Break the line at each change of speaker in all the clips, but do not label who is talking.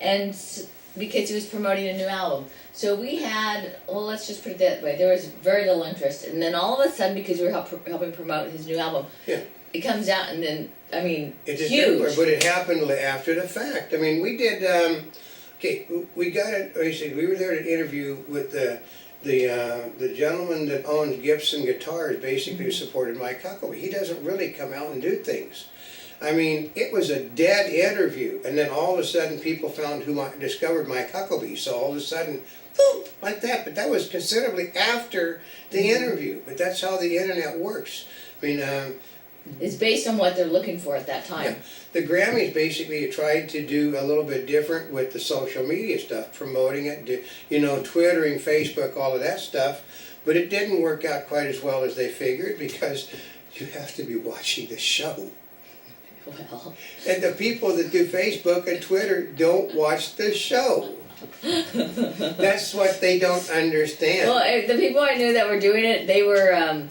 and because he was promoting a new album. So we had, well, let's just put it that way, there was very little interest, and then all of a sudden, because we were helping promote his new album, it comes out, and then, I mean,
it is
huge.
everywhere, but it happened after the fact. I mean, we did, we got it, we were there to interview with the gentleman that owns Gibson Guitars, basically supported Mike Huckabee. He doesn't really come out and do things. I mean, it was a dead interview, and then all of a sudden people found discovered Mike Huckabee, so all of a sudden, boom, like that. But that was considerably after the interview, but that's how the internet works. I mean,
it's based on what they're looking for at that time.
Yeah. The Grammys basically tried to do a little bit different with the social media stuff, promoting it, you know, Twittering, Facebook, all of that stuff, but it didn't work out quite as well as they figured because you have to be watching the show.
Well.
And the people that do Facebook and Twitter don't watch the show. That's what they don't understand.
Well, the people I knew that were doing it, they were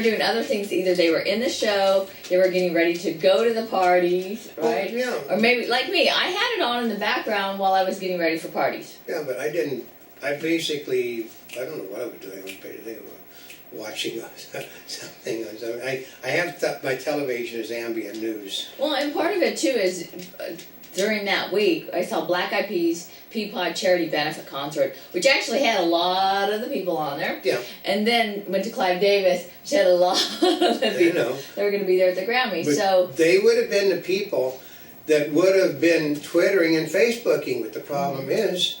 doing other things. Either they were in the show, they were getting ready to go to the parties, right?
Yeah.
Or maybe, like me, I had it on in the background while I was getting ready for parties.
Yeah, but I didn't, I basically, I don't know what I was doing. I was thinking about watching something. I have my television as ambient news.
Well, and part of it too is during that week I saw Black Eyed Peas Peapod Charity Benefit Concert, which actually had a lot of the people on there.
Yeah.
And then went to Clive Davis, which had a lot of the people that were going to be there at the Grammy.
But
so
they would have been the people that would have been Twittering and Facebooking. But the problem is,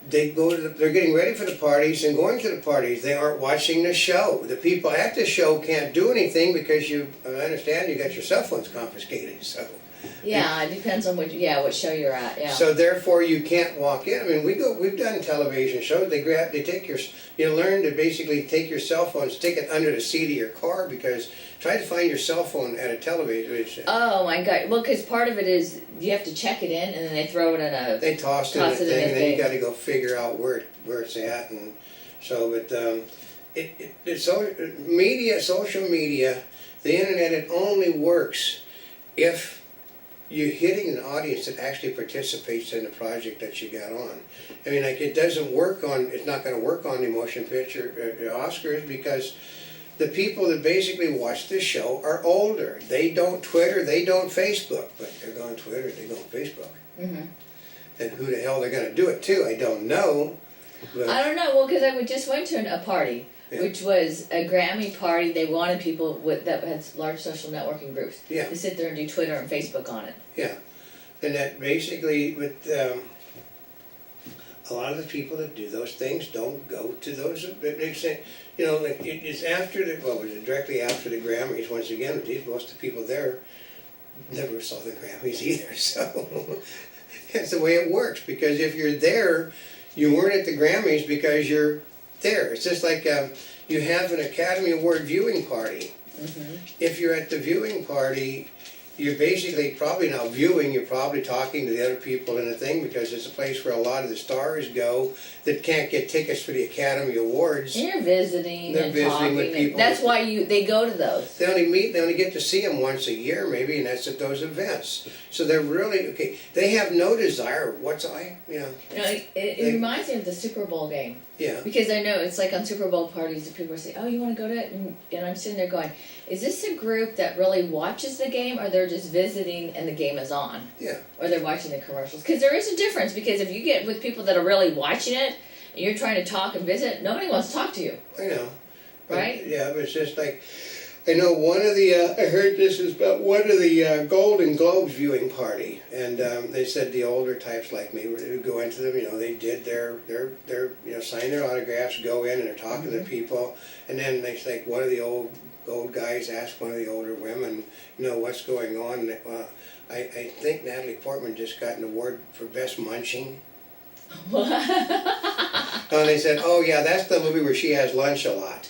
they go to they're getting ready for the parties and going to the parties. They aren't watching the show. The people at the show can't do anything because I understand you got your cell phones confiscated. So
yeah, it depends on what show you're at. Yeah.
So therefore, you can't walk in. I mean, we've done television shows. They take you learn to basically take your cell phone, stick it under the seat of your car, because try to find your cell phone at a television.
Oh my God! Well, because part of it is you have to check it in, and then they throw it in a.
They toss it in a thing, and then you got to go figure out where it's at, and so. But social media, the internet, it only works if you're hitting an audience that actually participates in the project that you got on. I mean, like, it's not going to work on the motion picture Oscars, because the people that basically watch this show are older. They don't Twitter, they don't Facebook, but they're going Twitter, they go on Facebook.
Mm-hmm.
And who the hell they're going to do it to, I don't know. But
I don't know. Well, because I just went to a party. Yeah. Which was a Grammy party. They wanted people that had large social networking groups to sit there and do Twitter and Facebook on it.
Yeah, and that basically, with a lot of the people that do those things don't go to those. You know, like it's after it was directly after the Grammys. Once again, most of the people there never saw the Grammys either. So that's the way it works. Because if you're there, you weren't at the Grammys because you're there. It's just like you have an Academy Award viewing party. Mm-hmm. If you're at the viewing party, you're basically probably not viewing, you're probably talking to the other people in the thing, because it's a place where a lot of the stars go that can't get tickets for the Academy Awards.
And you're visiting.
They're visiting with people.
That's why they go to those.
They only get to see them once a year maybe, and that's at those events. So they're really, they have no desire
it reminds me of the Super Bowl game.
Yeah.
Because I know it's like on Super Bowl parties that people say, oh, you want to go to it? And I'm sitting there going, is this a group that really watches the game, or they're just visiting and the game is on?
Yeah.
Or they're watching the commercials? Because there is a difference, because if you get with people that are really watching it and you're trying to talk and visit, nobody wants to talk to you.
I know.
Right?
Yeah, but it's just like, I know one of the, I heard this is about one of the Golden Globes viewing party, and they said the older types like me would go into them, they did their sign their autographs, go in, and they're talking to people, and then they like one of the old guys asked one of the older women, what's going on, and I think Natalie Portman just got an award for Best Munching.
What?
And they said, oh yeah, that's the movie where she has lunch a lot.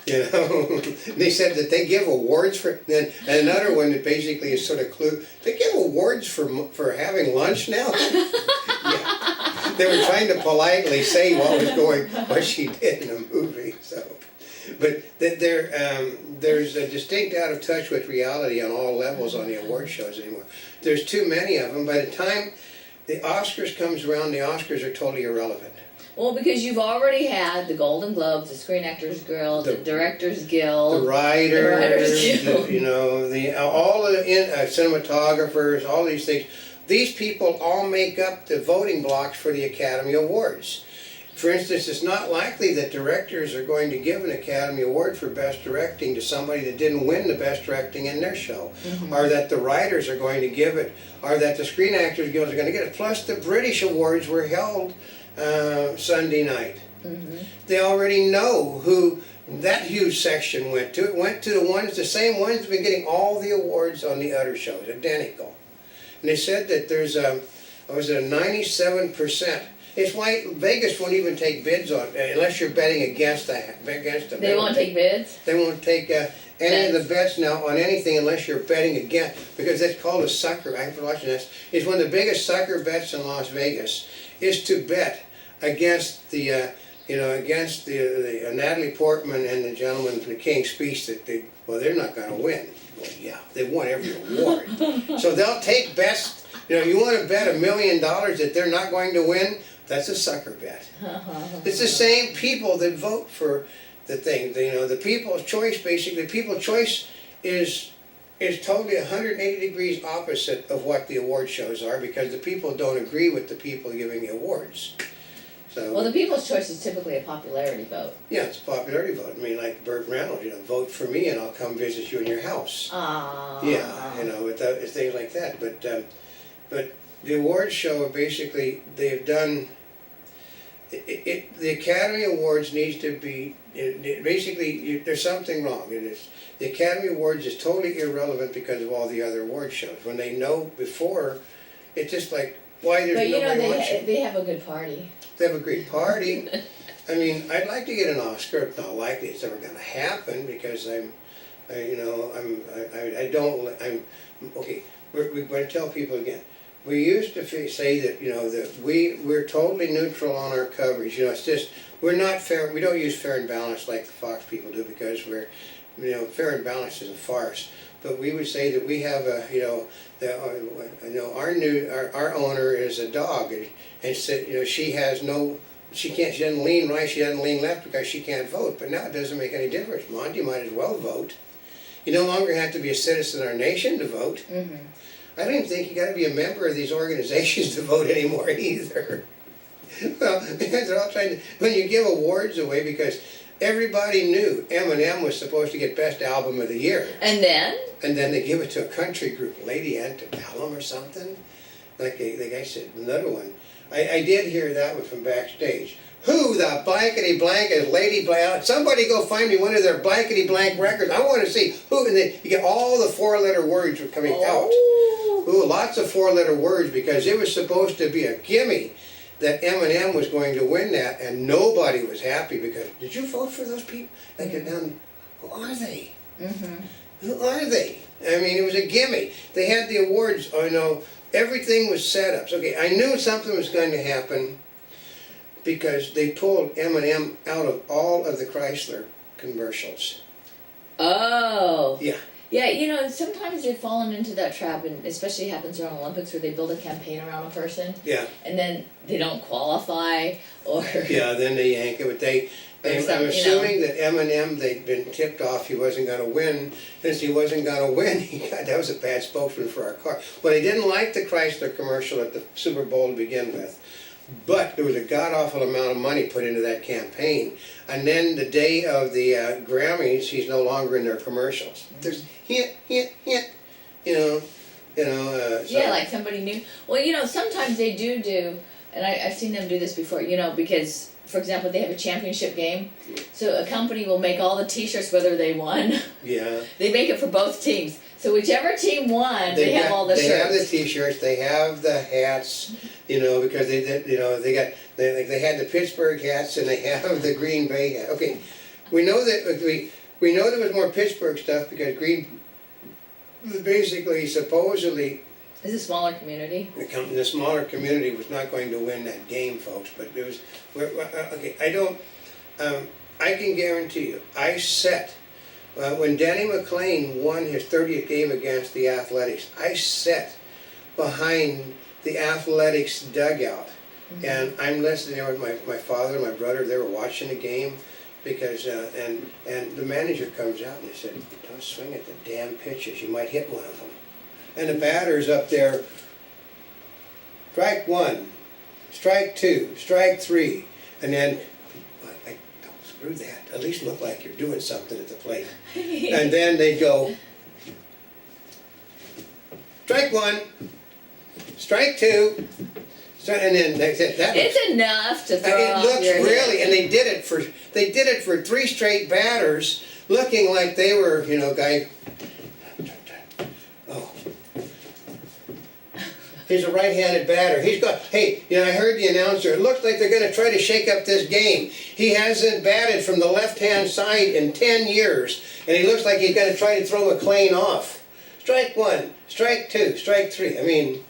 They said that they give awards for, and another one that basically is sort of clue, they give awards for having lunch now? Yeah. They were trying to politely say what she did in a movie, so. But there's a distinct out of touch with reality on all levels on the award shows anymore. There's too many of them. By the time the Oscars comes around, the Oscars are totally irrelevant.
Well, because you've already had the Golden Globes, the Screen Actors Guild, the Directors Guild,
The writers,
Guild.
you know, all the cinematographers, all these things. These people all make up the voting blocks for the Academy Awards. For instance, it's not likely that directors are going to give an Academy Award for Best Directing to somebody that didn't win the Best Directing in their show. Or that the writers are going to give it, or that the Screen Actors Guild are going to get it. Plus the British Awards were held Sunday night. They already know who that huge section went to. It went to the same ones that have been getting all the awards on the other shows, identical. And they said that there's a 97%. It's why Vegas won't even take bids on unless you're betting against them.
They won't take bids?
They won't take any of the bets now on anything unless you're betting against, because that's called a sucker. After watching this, it's one of the biggest sucker bets in Las Vegas is to bet against the Natalie Portman and the gentleman from the King's Speech that they're not going to win. Well, yeah, they've won every award. So they'll take bets. You want to bet $1 million that they're not going to win? That's a sucker bet. It's the same people that vote for the thing. The people's choice, basically, people's choice is totally 180 degrees opposite of what the award shows are, because the people don't agree with the people giving the awards. So,
well, the people's choice is typically a popularity vote.
Yeah, it's a popularity vote. I mean, like Burt Reynolds, vote for me and I'll come visit you in your house. Yeah, it's things like that. But the awards show, basically, they've done. The Academy Awards needs to be, basically, there's something wrong. The Academy Awards is totally irrelevant because of all the other award shows. When they know before, it's just like, why there's nobody watching?
They have a good party.
They have a great party. I mean, I'd like to get an Oscar. It's not likely it's ever going to happen, because okay, we're going to tell people again. We used to say that that we're totally neutral on our coverage. It's just we're not fair. We don't use fair and balanced like the Fox people do, because we're fair and balanced is a farce. But we would say that we have our owner is a dog, and she doesn't lean right, she doesn't lean left because she can't vote. But now it doesn't make any difference. Monty might as well vote. You no longer have to be a citizen of our nation to vote. I don't even think you got to be a member of these organizations to vote anymore either. Well, because they're all trying to, when you give awards away, because everybody knew Eminem was supposed to get Best Album of the Year.
And then? And then
they give it to a country group, Lady Antebellum or something. Like the guy said, another one. I did hear that one from backstage. Who the blankety blank is Lady Blank? Somebody go find me one of their blankety blank records. I want to see who. And then you get all the 4-letter words were coming out. Ooh, lots of 4-letter words, because it was supposed to be a gimme that Eminem was going to win that, and nobody was happy because, did you vote for those people? Who are they? Who are they? I mean, it was a gimme. They had the awards, everything was set up. So, okay, I knew something was going to happen because they pulled Eminem out of all of the Chrysler commercials.
Oh.
Yeah.
Yeah, sometimes they've fallen into that trap, and especially happens around Olympics, where they build a campaign around a person.
Yeah.
And then they don't qualify, or...
Yeah, then they yank it. But I'm assuming that Eminem, they'd been tipped off he wasn't going to win. Since he wasn't going to win, that was a bad spokesman for our car. Well, they didn't like the Chrysler commercial at the Super Bowl to begin with. But there was a god-awful amount of money put into that campaign. And then the day of the Grammys, he's no longer in their commercials. There's hint, so.
Yeah, like somebody new. Well, sometimes they do, and I've seen them do this before, because, for example, they have a championship game. So a company will make all the t-shirts whether they won.
Yeah.
They make it for both teams. So whichever team won, they have all the shirts.
They have the t-shirts, they have the hats, because they had the Pittsburgh hats and they have the Green Bay hat. Okay, we know that we know there was more Pittsburgh stuff because basically, supposedly,
it's a smaller community.
The smaller community was not going to win that game, folks. But it was okay. I can guarantee you, I set When Danny McLean won his 30th game against the Athletics, I sat behind the Athletics dugout, and I'm listening there with my father and my brother. They were watching the game because and the manager comes out and he said, "Don't swing at the damn pitches. You might hit one of them." And the batter's up there. Strike one, strike two, strike three, and then don't screw that. At least look like you're doing something at the plate. And then they go, strike one, strike two, and then they said that.
It's enough to throw
it
off
looks
your
really,
head.
and they did it for 3 straight batters, looking like they were, guy. Oh. He's a right-handed batter. He's got, hey, I heard the announcer, it looks like they're going to try to shake up this game. He hasn't batted from the left-hand side in 10 years, and he looks like he's going to try to throw McLean off. Strike one, strike two, strike three. I mean,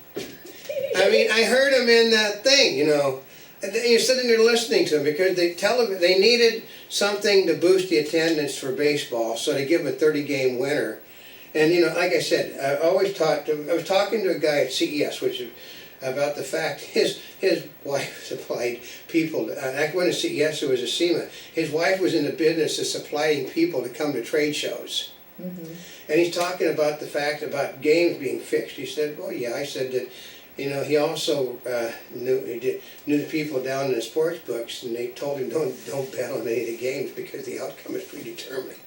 I heard him in that thing, And you're sitting there listening to him because they needed something to boost the attendance for baseball, so they give him a 30-game winner. And like I said, I was talking to a guy at CES, which is about the fact his wife supplied people. I went to CES, it was a SEMA. His wife was in the business of supplying people to come to trade shows. Mm-hmm. And he's talking about the fact about games being fixed. He said, "Well, yeah." I said that, he also knew the people down in the sports books, and they told him don't bet on any of the games because the outcome is predetermined.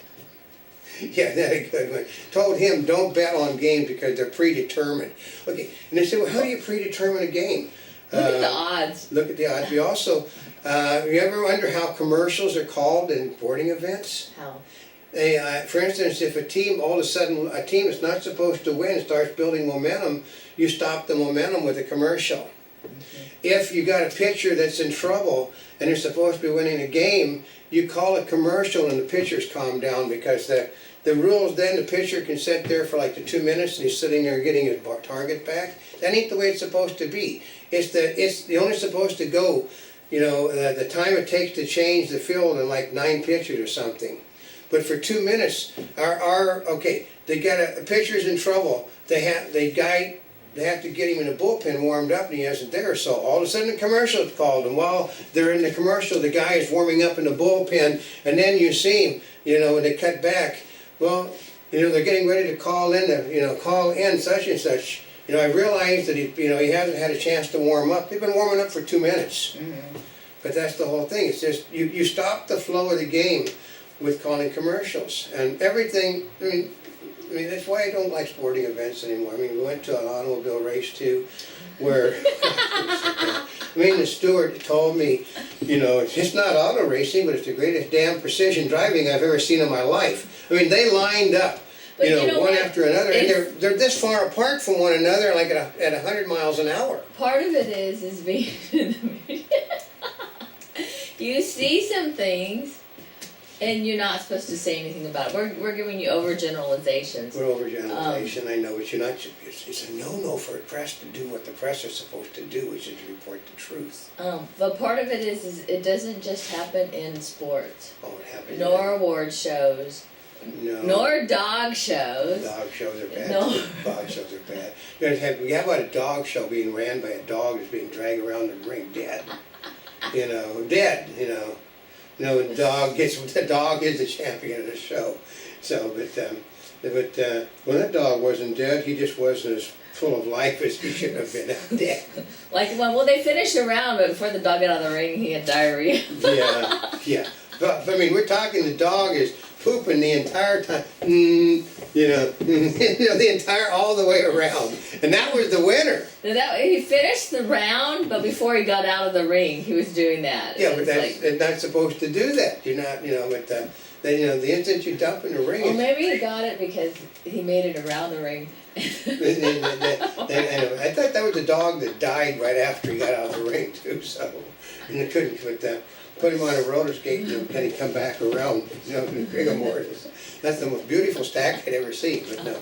Yeah, that's a good one. Told him don't bet on games because they're predetermined. Okay, and they said, well, how do you predetermine a game?
Look at the odds.
Look at the odds. We also, you ever wonder how commercials are called in sporting events?
How?
For instance, if a team, all of a sudden, a team that's not supposed to win starts building momentum, you stop the momentum with a commercial. Mm-hmm. If you got a pitcher that's in trouble and they're supposed to be winning a game, you call a commercial and the pitchers calm down because the rules then the pitcher can sit there for like the 2 minutes and he's sitting there getting his target back. That ain't the way it's supposed to be. It's only supposed to go, the time it takes to change the field in like 9 pitches or something. But for 2 minutes, they got a pitcher's in trouble. They have to get him in the bullpen warmed up, and he isn't there. So all of a sudden, the commercial is called, and while they're in the commercial, the guy is warming up in the bullpen, and then you see him, when they cut back. Well, they're getting ready to call in, such and such. I realized that he hasn't had a chance to warm up. They've been warming up for 2 minutes. Mm-hmm. But that's the whole thing. It's just you stop the flow of the game with calling commercials and everything. I mean, that's why I don't like sporting events anymore. I mean, we went to an automobile race too, where, the steward told me, it's not auto racing, but it's the greatest damn precision driving I've ever seen in my life. I mean, they lined up, one after another, and they're this far apart from one another, like at 100 miles an hour.
Part of it is being in the media. You see some things, and you're not supposed to say anything about it. We're giving you overgeneralizations.
We're overgeneralization, I know, but you're not. It's a no-no for the press to do what the press is supposed to do, which is to report the truth.
But part of it is it doesn't just happen in sports.
Oh, it happens.
Nor award shows.
No.
Nor dog shows.
Dog shows are bad.
No.
Dog shows are bad. How about a dog show being ran by a dog that's being dragged around the ring dead? Dead. The dog is the champion of the show. So, but that dog wasn't dead. He just wasn't as full of life as he should have been dead.
They finished the round, but before the dog got out of the ring, he had diarrhea.
Yeah. But we're talking the dog is pooping the entire time. The entire all the way around, and that was the winner.
He finished the round, but before he got out of the ring, he was doing that.
Yeah, but they're not supposed to do that. You're not, but the instant you dump in the ring.
Well, maybe he got it because he made it around the ring.
I thought that was the dog that died right after he got out of the ring too. So, and they couldn't put him on a roller skate and he come back around. Rigor mortis. That's the most beautiful stack I'd ever seen. But no,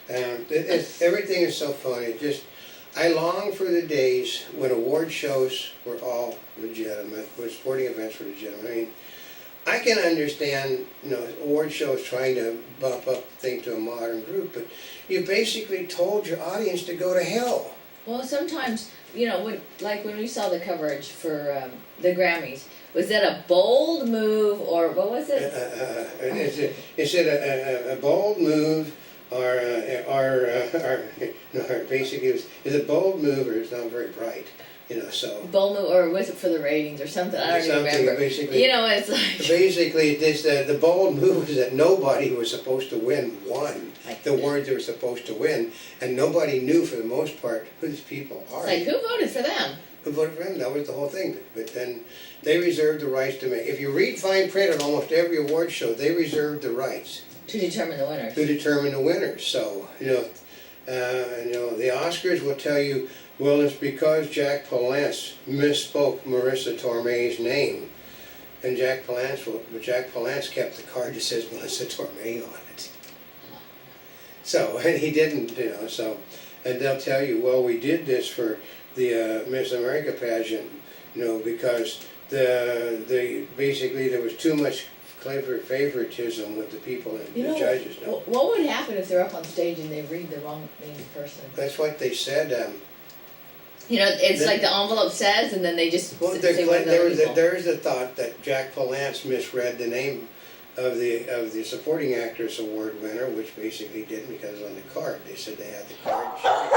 everything is so funny. I long for the days when award shows were all legitimate, when sporting events were legitimate. I mean, I can understand, award shows trying to bump up the thing to a modern group, but you basically told your audience to go to hell.
Well, sometimes, when we saw the coverage for the Grammys, was that a bold move or what was it?
Is it a bold move or basically is a bold move or it's not very bright, so.
Bold move, or was it for the ratings or something? I don't even remember.
Basically,
It's like.
Basically, the bold move is that nobody who was supposed to win won the awards they were supposed to win, and nobody knew for the most part who these people are.
Like, who voted for them?
Who voted for them? That was the whole thing. But then they reserved the rights to make. If you read fine print on almost every award show, they reserved the rights
To determine the winners.
to determine the winners. So the Oscars will tell you, well, it's because Jack Palance misspoke Marissa Tomei's name, and Jack Palance kept the card that says Melissa Tomei on it. So, and he didn't, and they'll tell you, well, we did this for the Miss America pageant, because basically there was too much clever favoritism with the people and the judges.
What would happen if they're up on stage and they read the wrong named person?
That's what they said.
It's like the envelope says, and then they just say
there is a thought that Jack Palance misread the name of the supporting actress award winner, which basically didn't, because on the card they said they had the card.